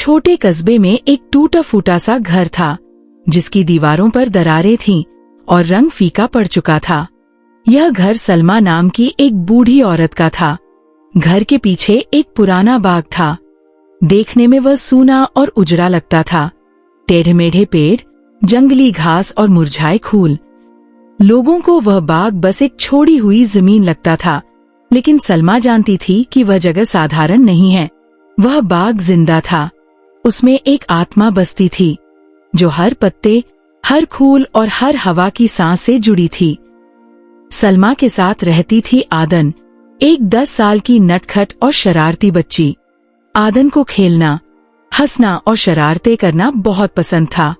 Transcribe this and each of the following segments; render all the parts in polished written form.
छोटे कस्बे में एक टूटा फूटा सा घर था, जिसकी दीवारों पर दरारें थीं और रंग फीका पड़ चुका था। यह घर सलमा नाम की एक बूढ़ी औरत का था। घर के पीछे एक पुराना बाग था। देखने में वह सूना और उजड़ा लगता था। टेढ़े मेढ़े पेड़, जंगली घास और मुरझाए फूल। लोगों को वह बाग बस एक छोड़ी हुई जमीन लगता था, लेकिन सलमा जानती थी कि वह जगह साधारण नहीं है। वह बाग जिंदा था। उसमें एक आत्मा बसती थी, जो हर पत्ते, हर फूल और हर हवा की सांस से जुड़ी थी। सलमा के साथ रहती थी आदन, एक 10 साल की नटखट और शरारती बच्ची। आदन को खेलना, हंसना और शरारतें करना बहुत पसंद था,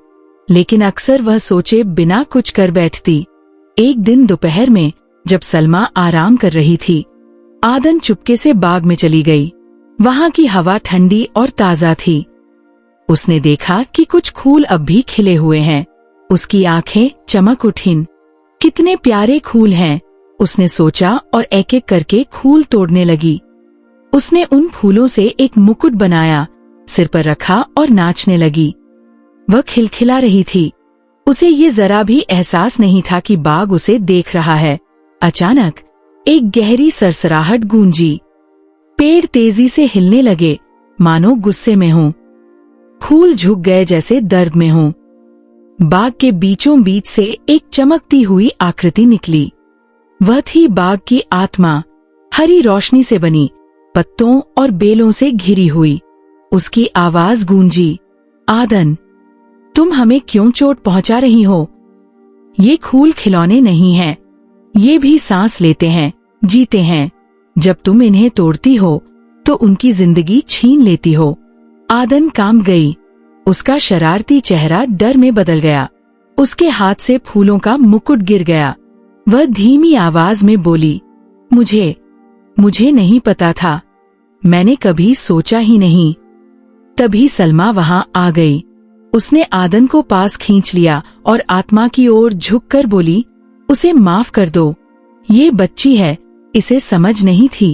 लेकिन अक्सर वह सोचे बिना कुछ कर बैठती। एक दिन दोपहर में जब सलमा आराम कर रही थी, आदन चुपके से बाग में चली गई। वहां की हवा ठंडी और ताजा थी। उसने देखा कि कुछ फूल अब भी खिले हुए हैं। उसकी आंखें चमक उठीं। कितने प्यारे फूल हैं, उसने सोचा और एक एक करके फूल तोड़ने लगी। उसने उन फूलों से एक मुकुट बनाया, सिर पर रखा और नाचने लगी। वह खिलखिला रही थी। उसे ये जरा भी एहसास नहीं था कि बाग उसे देख रहा है। अचानक एक गहरी सरसराहट गूंजी। पेड़ तेजी से हिलने लगे, मानो गुस्से में हों। फूल झुक गए जैसे दर्द में हों। बाग के बीचों बीच से एक चमकती हुई आकृति निकली। वह थी बाग की आत्मा, हरी रोशनी से बनी, पत्तों और बेलों से घिरी हुई। उसकी आवाज गूंजी, आदन, तुम हमें क्यों चोट पहुंचा रही हो? ये फूल खिलौने नहीं हैं। ये भी सांस लेते हैं, जीते हैं। जब तुम इन्हें तोड़ती हो तो उनकी जिंदगी छीन लेती हो। आदन कांप गई। उसका शरारती चेहरा डर में बदल गया। उसके हाथ से फूलों का मुकुट गिर गया। वह धीमी आवाज में बोली, मुझे नहीं पता था। मैंने कभी सोचा ही नहीं। तभी सलमा वहां आ गई। उसने आदन को पास खींच लिया और आत्मा की ओर झुककर बोली, उसे माफ कर दो। ये बच्ची है, इसे समझ नहीं थी।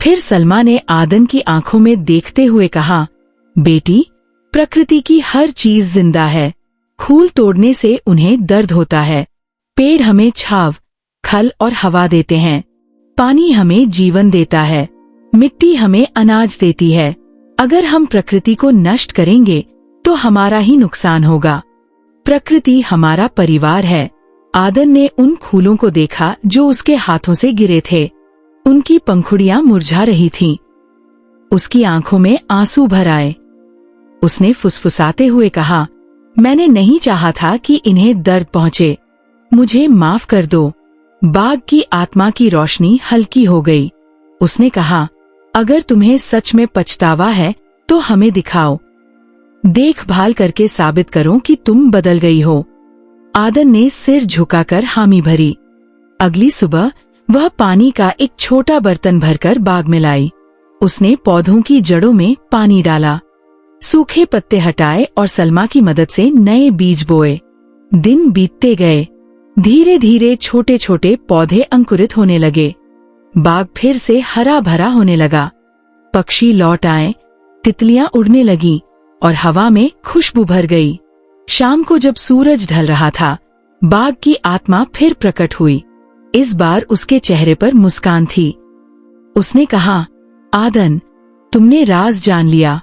फिर सलमा ने आदन की आंखों में देखते हुए कहा, बेटी, प्रकृति की हर चीज जिंदा है। फूल तोड़ने से उन्हें दर्द होता है। पेड़ हमें छाव, खल और हवा देते हैं। पानी हमें जीवन देता है। मिट्टी हमें अनाज देती है। अगर हम प्रकृति को नष्ट करेंगे तो हमारा ही नुकसान होगा। प्रकृति हमारा परिवार है। आदन ने उन फूलों को देखा जो उसके हाथों से गिरे थे। उनकी पंखुड़ियां मुरझा रही थीं। उसकी आंखों में आंसू भर आए। उसने फुसफुसाते हुए कहा, मैंने नहीं चाहा था कि इन्हें दर्द पहुंचे। मुझे माफ कर दो। बाग की आत्मा की रोशनी हल्की हो गई। उसने कहा, अगर तुम्हें सच में पछतावा है तो हमें दिखाओ। देखभाल करके साबित करो कि तुम बदल गई हो। आदन ने सिर झुकाकर हामी भरी। अगली सुबह वह पानी का एक छोटा बर्तन भरकर बाग में लाई। उसने पौधों की जड़ों में पानी डाला, सूखे पत्ते हटाए और सलमा की मदद से नए बीज बोए। दिन बीतते गए। धीरे धीरे छोटे छोटे पौधे अंकुरित होने लगे। बाग फिर से हरा भरा होने लगा। पक्षी लौट आए, तितलियां उड़ने लगीं और हवा में खुशबू भर गई। शाम को जब सूरज ढल रहा था, बाग की आत्मा फिर प्रकट हुई। इस बार उसके चेहरे पर मुस्कान थी। उसने कहा, आदन, तुमने राज जान लिया।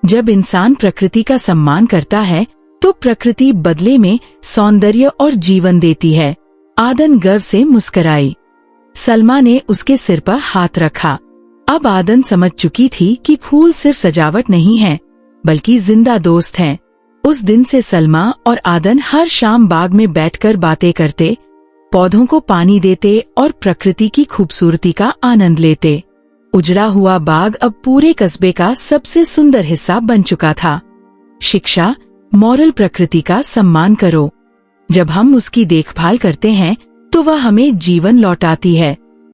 जब इंसान प्रकृति का सम्मान करता है तो प्रकृति बदले में सौंदर्य और जीवन देती है। आदन गर्व से मुस्कुराई। सलमा ने उसके सिर पर हाथ रखा। अब आदन समझ चुकी थी कि फूल सिर्फ सजावट नहीं है, बल्कि जिंदा दोस्त हैं। उस दिन से सलमा और आदन हर शाम बाग में बैठकर बातें करते, पौधों को पानी देते और प्रकृति की खूबसूरती का आनंद लेते। उजड़ा हुआ बाग अब पूरे कस्बे का सबसे सुंदर हिस्सा बन चुका था। शिक्षा, मॉरल, प्रकृति का सम्मान करो। जब हम उसकी देखभाल करते हैं तो वह हमें जीवन लौटाती है।